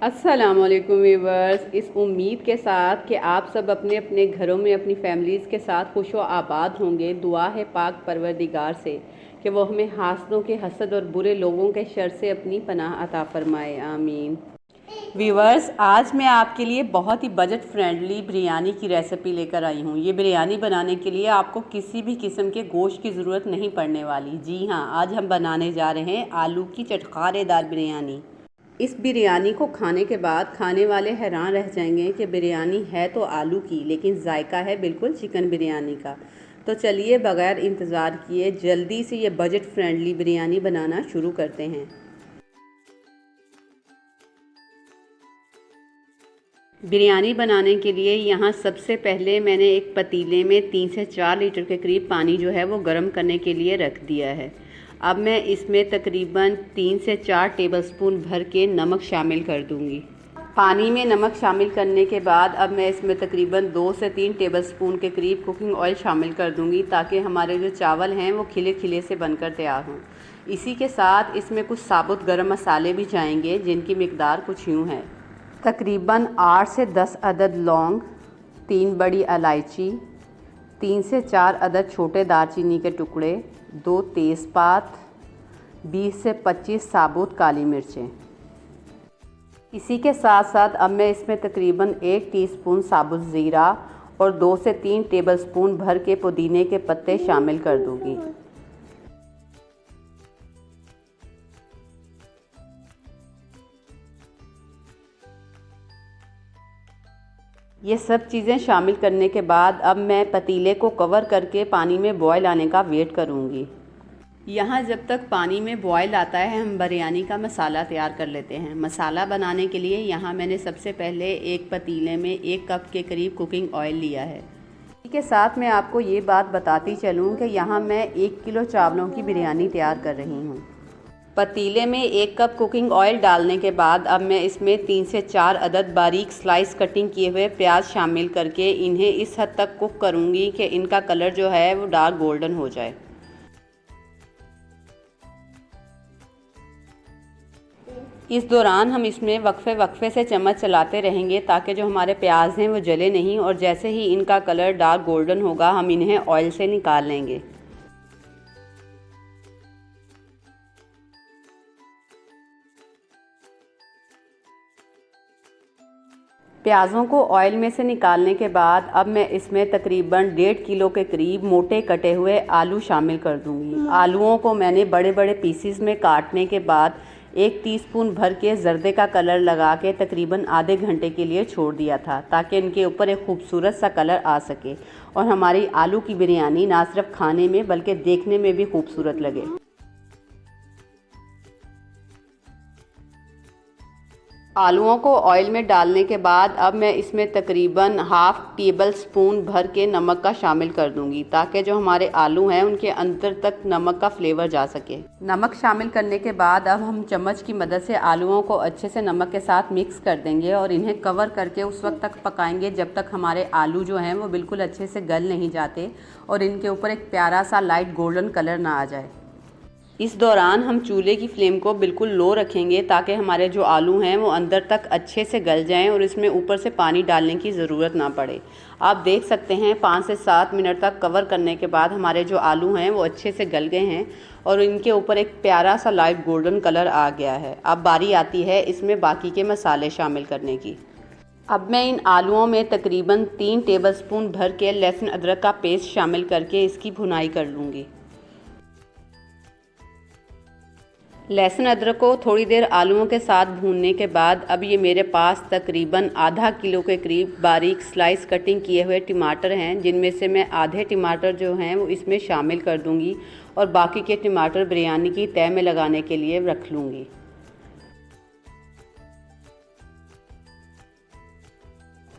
अस्सलामुअलैकुम व्यूवर्स। इस उम्मीद के साथ कि आप सब अपने अपने घरों में अपनी फैमिलीज़ के साथ खुश व आबाद होंगे, दुआ है पाक परवरदिगार से कि वो हमें हासदों के हसद और बुरे लोगों के शर से अपनी पनाह अता फरमाए, आमीन। व्यूवर्स, आज मैं आपके लिए बहुत ही बजट फ्रेंडली बिरयानी की रेसिपी लेकर आई हूँ। ये बिरयानी बनाने के लिए आपको किसी भी किस्म के गोश्त की ज़रूरत नहीं पड़ने वाली। जी हाँ, आज हम बनाने जा रहे हैं आलू की चटखारेदार बिरयानी। इस बिरयानी को खाने के बाद खाने वाले हैरान रह जाएंगे कि बिरयानी है तो आलू की, लेकिन जायका है बिल्कुल चिकन बिरयानी का। तो चलिए बग़ैर इंतज़ार किए जल्दी से ये बजट फ्रेंडली बिरयानी बनाना शुरू करते हैं। बिरयानी बनाने के लिए यहाँ सबसे पहले मैंने एक पतीले में 3 से 4 लीटर के करीब पानी जो है वो गर्म करने के लिए रख दिया है। अब मैं इसमें तकरीबन 3 से 4 टेबलस्पून भर के नमक शामिल कर दूंगी। पानी में नमक शामिल करने के बाद अब मैं इसमें तकरीबन 2 से 3 टेबलस्पून के करीब कुकिंग ऑयल शामिल कर दूंगी, ताकि हमारे जो चावल हैं वो खिले खिले से बनकर तैयार हों। इसी के साथ इसमें कुछ साबुत गरम मसाले भी जाएंगे, जिनकी मिकदार कुछ यूँ है। तकरीबन 8 से 10 अदद लौंग, 3 बड़ी इलायची, 3 से 4 अदद छोटे दालचीनी के टुकड़े, 2 तेज़पात, 20 से 25 साबुत काली मिर्चें। इसी के साथ साथ अब मैं इसमें तकरीबन 1 टीस्पून साबुत ज़ीरा और 2 से 3 टेबलस्पून भर के पुदीने के पत्ते शामिल कर दूंगी। ये सब चीज़ें शामिल करने के बाद अब मैं पतीले को कवर करके पानी में बॉयल आने का वेट करूँगी। यहाँ जब तक पानी में बॉयल आता है हम बिरयानी का मसाला तैयार कर लेते हैं। मसाला बनाने के लिए यहाँ मैंने सबसे पहले एक पतीले में 1 कप के करीब कुकिंग ऑयल लिया है। इसी के साथ मैं आपको ये बात बताती चलूँ कि यहाँ मैं 1 किलो चावलों की बिरयानी तैयार कर रही हूँ। पतीले में 1 कप कुकिंग ऑयल डालने के बाद अब मैं इसमें 3 से 4 अदद बारीक स्लाइस कटिंग किए हुए प्याज शामिल करके इन्हें इस हद तक कुक करूँगी कि इनका कलर जो है वो डार्क गोल्डन हो जाए। इस दौरान हम इसमें वक्फे से चम्मच चलाते रहेंगे, ताकि जो हमारे प्याज हैं वो जले नहीं, और जैसे ही इनका कलर डार्क गोल्डन होगा हम इन्हें ऑयल से निकाल लेंगे। प्याज़ों को ऑयल में से निकालने के बाद अब मैं इसमें तकरीबन 1.5 किलो के करीब मोटे कटे हुए आलू शामिल कर दूंगी। आलूओं को मैंने बड़े बड़े पीसीस में काटने के बाद 1 टीस्पून भर के जर्दे का कलर लगा के तकरीबन आधे घंटे के लिए छोड़ दिया था, ताकि इनके ऊपर एक खूबसूरत सा कलर आ सके और हमारी आलू की बिरयानी ना सिर्फ खाने में बल्कि देखने में भी खूबसूरत लगे। आलूओं को ऑयल में डालने के बाद अब मैं इसमें तकरीबन ½ टेबल स्पून भर के नमक का शामिल कर दूंगी, ताकि जो हमारे आलू हैं उनके अंदर तक नमक का फ्लेवर जा सके। नमक शामिल करने के बाद अब हम चम्मच की मदद से आलूओं को अच्छे से नमक के साथ मिक्स कर देंगे और इन्हें कवर करके उस वक्त तक पकाएंगे जब तक हमारे आलू जो हैं वो बिल्कुल अच्छे से गल नहीं जाते और इनके ऊपर एक प्यारा सा लाइट गोल्डन कलर ना आ जाए। इस दौरान हम चूल्हे की फ्लेम को बिल्कुल लो रखेंगे, ताकि हमारे जो आलू हैं वो अंदर तक अच्छे से गल जाएं और इसमें ऊपर से पानी डालने की ज़रूरत ना पड़े। आप देख सकते हैं 5 से 7 मिनट तक कवर करने के बाद हमारे जो आलू हैं वो अच्छे से गल गए हैं और इनके ऊपर एक प्यारा सा लाइट गोल्डन कलर आ गया है। अब बारी आती है इसमें बाकी के मसाले शामिल करने की। अब मैं इन आलूओं में तकरीबन 3 टेबलस्पून भर के लहसुन अदरक का पेस्ट शामिल करके इसकी भुनाई कर लूँगी। लहसुन अदरक को थोड़ी देर आलूओं के साथ भूनने के बाद अब ये मेरे पास तकरीबन आधा किलो के करीब बारीक स्लाइस कटिंग किए हुए टमाटर हैं, जिनमें से मैं आधे टमाटर जो हैं वो इसमें शामिल कर दूंगी और बाकी के टमाटर बिरयानी की तह में लगाने के लिए रख लूँगी।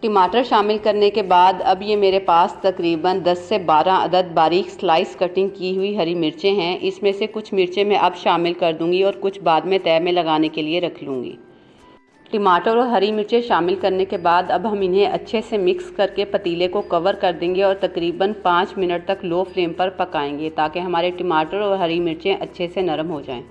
टमाटर शामिल करने के बाद अब ये मेरे पास तकरीबन 10 से 12 अदद बारीक स्लाइस कटिंग की हुई हरी मिर्चें हैं। इसमें से कुछ मिर्चें मैं अब शामिल कर दूंगी और कुछ बाद में तह में लगाने के लिए रख लूँगी। टमाटर और हरी मिर्चें शामिल करने के बाद अब हम इन्हें अच्छे से मिक्स करके पतीले को कवर कर देंगे और तकरीबन 5 मिनट तक लो फ्लेम पर पकाएंगे, ताकि हमारे टमाटर और हरी मिर्चें अच्छे से नरम हो जाएं।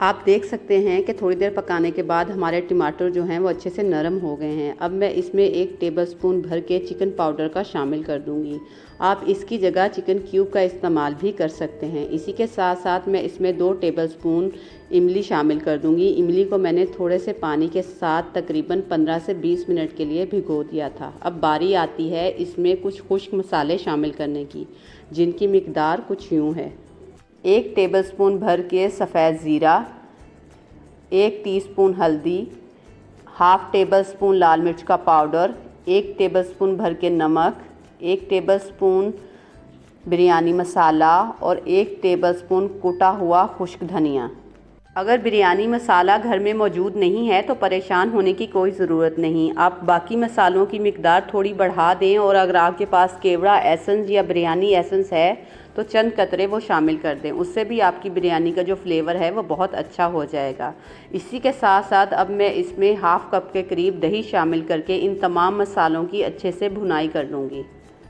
आप देख सकते हैं कि थोड़ी देर पकाने के बाद हमारे टमाटर जो हैं वो अच्छे से नरम हो गए हैं। अब मैं इसमें 1 टेबलस्पून भर के चिकन पाउडर का शामिल कर दूंगी। आप इसकी जगह चिकन क्यूब का इस्तेमाल भी कर सकते हैं। इसी के साथ साथ मैं इसमें 2 टेबलस्पून इमली शामिल कर दूंगी। इमली को मैंने थोड़े से पानी के साथ तकरीबन 15 से 20 मिनट के लिए भिगो दिया था। अब बारी आती है इसमें कुछ खुश्क मसाले शामिल करने की, जिनकी मिकदार कुछ यूँ है। 1 टेबलस्पून भर के सफ़ेद ज़ीरा, 1 टीस्पून हल्दी, हाफ़ टेबलस्पून लाल मिर्च का पाउडर, 1 टेबलस्पून भर के नमक, 1 टेबलस्पून बिरयानी मसाला और 1 टेबलस्पून कुटा हुआ खुश्क धनिया। अगर बिरयानी मसाला घर में मौजूद नहीं है तो परेशान होने की कोई ज़रूरत नहीं। आप बाकी मसालों की मिकदार थोड़ी बढ़ा दें और अगर आपके पास केवड़ा एसेंस या बिरयानी एसेंस है तो चंद कतरे वो शामिल कर दें। उससे भी आपकी बिरयानी का जो फ्लेवर है वो बहुत अच्छा हो जाएगा। इसी के साथ साथ अब मैं इसमें हाफ़ कप के करीब दही शामिल करके इन तमाम मसालों की अच्छे से भुनाई कर लूँगी।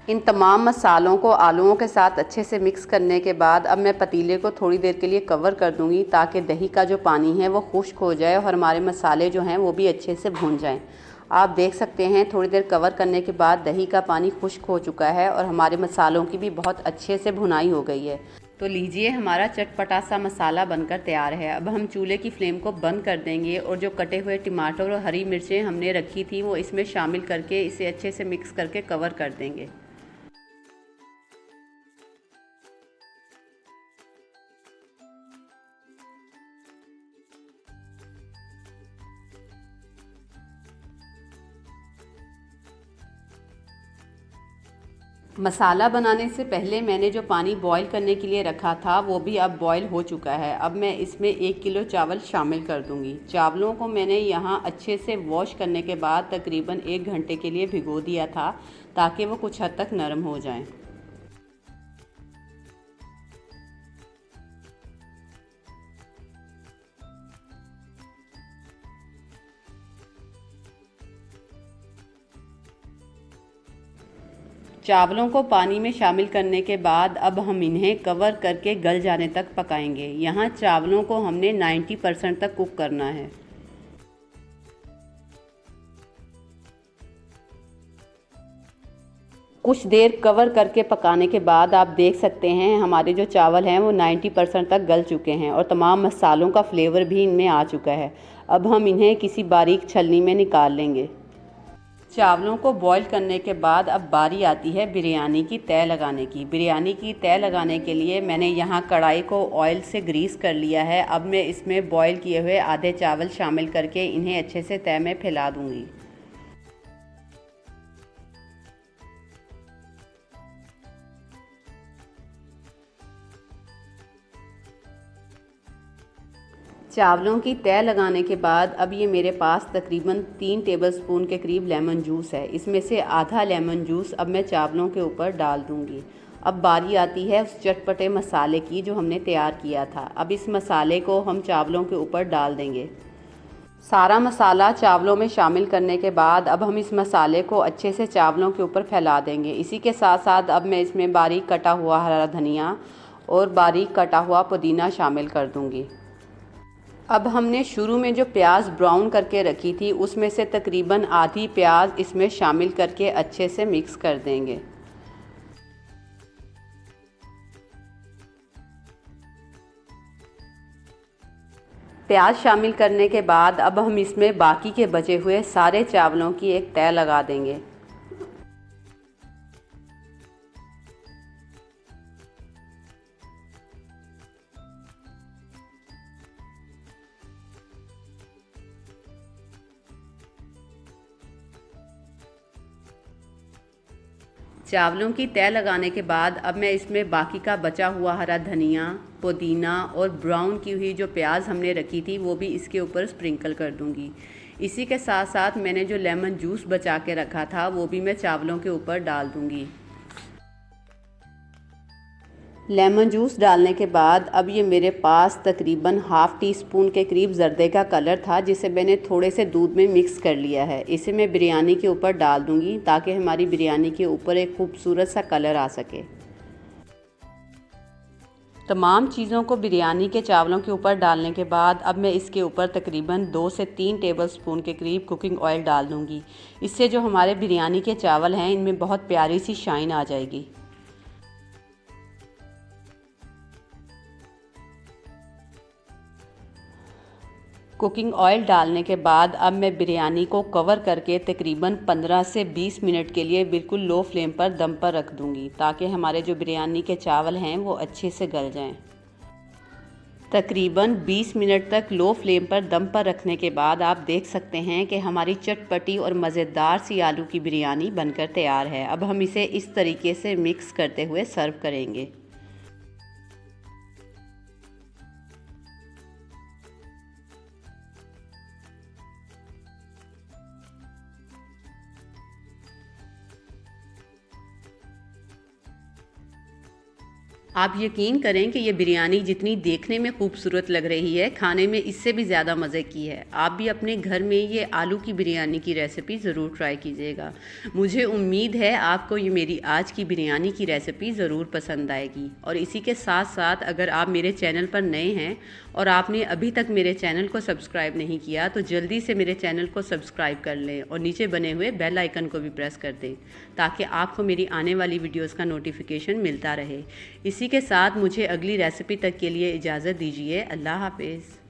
इन तमाम मसालों को आलूओं के साथ अच्छे से मिक्स करने के बाद अब मैं पतीले को थोड़ी देर के लिए कवर कर दूंगी ताकि दही का जो पानी है वो खुश्क हो जाए और हमारे मसाले जो हैं वो भी अच्छे से भून जाएं। आप देख सकते हैं थोड़ी देर कवर करने के बाद दही का पानी खुश्क हो चुका है और हमारे मसालों की भी बहुत अच्छे से भुनाई हो गई है। तो लीजिए, हमारा चटपटा सा मसाला बनकर तैयार है। अब हम चूल्हे की फ्लेम को बंद कर देंगे और जो कटे हुए टमाटर और हरी मिर्चें हमने रखी थी वो इसमें शामिल करके इसे अच्छे से मिक्स करके कवर कर देंगे। मसाला बनाने से पहले मैंने जो पानी बॉईल करने के लिए रखा था वो भी अब बॉईल हो चुका है। अब मैं इसमें 1 किलो चावल शामिल कर दूंगी। चावलों को मैंने यहाँ अच्छे से वॉश करने के बाद तकरीबन 1 घंटे के लिए भिगो दिया था ताकि वो कुछ हद तक नरम हो जाएं। चावलों को पानी में शामिल करने के बाद अब हम इन्हें कवर करके गल जाने तक पकाएंगे। यहाँ चावलों को हमने 90% तक कुक करना है। कुछ देर कवर करके पकाने के बाद आप देख सकते हैं हमारे जो चावल हैं वो 90% तक गल चुके हैं और तमाम मसालों का फ्लेवर भी इनमें आ चुका है। अब हम इन्हें किसी बारीक छलनी में निकाल लेंगे। चावलों को बॉईल करने के बाद अब बारी आती है बिरयानी की तह लगाने की। बिरयानी की तह लगाने के लिए मैंने यहाँ कढ़ाई को ऑयल से ग्रीस कर लिया है। अब मैं इसमें बॉईल किए हुए आधे चावल शामिल करके इन्हें अच्छे से तह में फैला दूँगी। चावलों की तह लगाने के बाद अब ये मेरे पास तकरीबन 3 टेबलस्पून के करीब लेमन जूस है। इसमें से आधा लेमन जूस अब मैं चावलों के ऊपर डाल दूँगी। अब बारी आती है उस चटपटे मसाले की जो हमने तैयार किया था। अब इस मसाले को हम चावलों के ऊपर डाल देंगे। सारा मसाला चावलों में शामिल करने के बाद अब हम इस मसाले को अच्छे से चावलों के ऊपर फैला देंगे। इसी के साथ साथ अब मैं इसमें बारीक कटा हुआ हरा धनिया और बारीक कटा हुआ पुदीना शामिल कर दूँगी। अब हमने शुरू में जो प्याज ब्राउन करके रखी थी उसमें से तकरीबन आधी प्याज इसमें शामिल करके अच्छे से मिक्स कर देंगे। प्याज शामिल करने के बाद अब हम इसमें बाकी के बचे हुए सारे चावलों की एक तह लगा देंगे। चावलों की तह लगाने के बाद अब मैं इसमें बाकी का बचा हुआ हरा धनिया, पुदीना और ब्राउन की हुई जो प्याज हमने रखी थी वो भी इसके ऊपर स्प्रिंकल कर दूंगी। इसी के साथ साथ मैंने जो लेमन जूस बचा के रखा था वो भी मैं चावलों के ऊपर डाल दूंगी। लेमन जूस डालने के बाद अब ये मेरे पास तकरीबन हाफ़ टी स्पून के करीब जर्दे का कलर था जिसे मैंने थोड़े से दूध में मिक्स कर लिया है। इसे मैं बिरयानी के ऊपर डाल दूंगी ताकि हमारी बिरयानी के ऊपर एक खूबसूरत सा कलर आ सके। तमाम चीज़ों को बिरयानी के चावलों के ऊपर डालने के बाद अब मैं इसके ऊपर तकरीबन 2 से 3 टेबलस्पून के करीब कुकिंग ऑयल डाल दूँगी। इससे जो हमारे बिरयानी के चावल हैं इनमें बहुत प्यारी सी शाइन आ जाएगी। कुकिंग ऑयल डालने के बाद अब मैं बिरयानी को कवर करके तकरीबन 15 से 20 मिनट के लिए बिल्कुल लो फ्लेम पर दम पर रख दूँगी, ताकि हमारे जो बिरयानी के चावल हैं वो अच्छे से गल जाएं। तकरीबन 20 मिनट तक लो फ्लेम पर दम पर रखने के बाद आप देख सकते हैं कि हमारी चटपटी और मज़ेदार सी आलू की बिरयानी बनकर तैयार है। अब हम इसे इस तरीके से मिक्स करते हुए सर्व करेंगे। आप यकीन करें कि ये बिरयानी जितनी देखने में खूबसूरत लग रही है, खाने में इससे भी ज़्यादा मज़े की है। आप भी अपने घर में ये आलू की बिरयानी की रेसिपी ज़रूर ट्राई कीजिएगा। मुझे उम्मीद है आपको ये मेरी आज की बिरयानी की रेसिपी ज़रूर पसंद आएगी। और इसी के साथ साथ अगर आप मेरे चैनल पर नए हैं और आपने अभी तक मेरे चैनल को सब्सक्राइब नहीं किया तो जल्दी से मेरे चैनल को सब्सक्राइब कर लें और नीचे बने हुए बेल आइकन को भी प्रेस कर दें, ताकि आपको मेरी आने वाली वीडियोस का नोटिफिकेशन मिलता रहे। इसी के साथ मुझे अगली रेसिपी तक के लिए इजाज़त दीजिए। अल्लाह हाफ़िज़।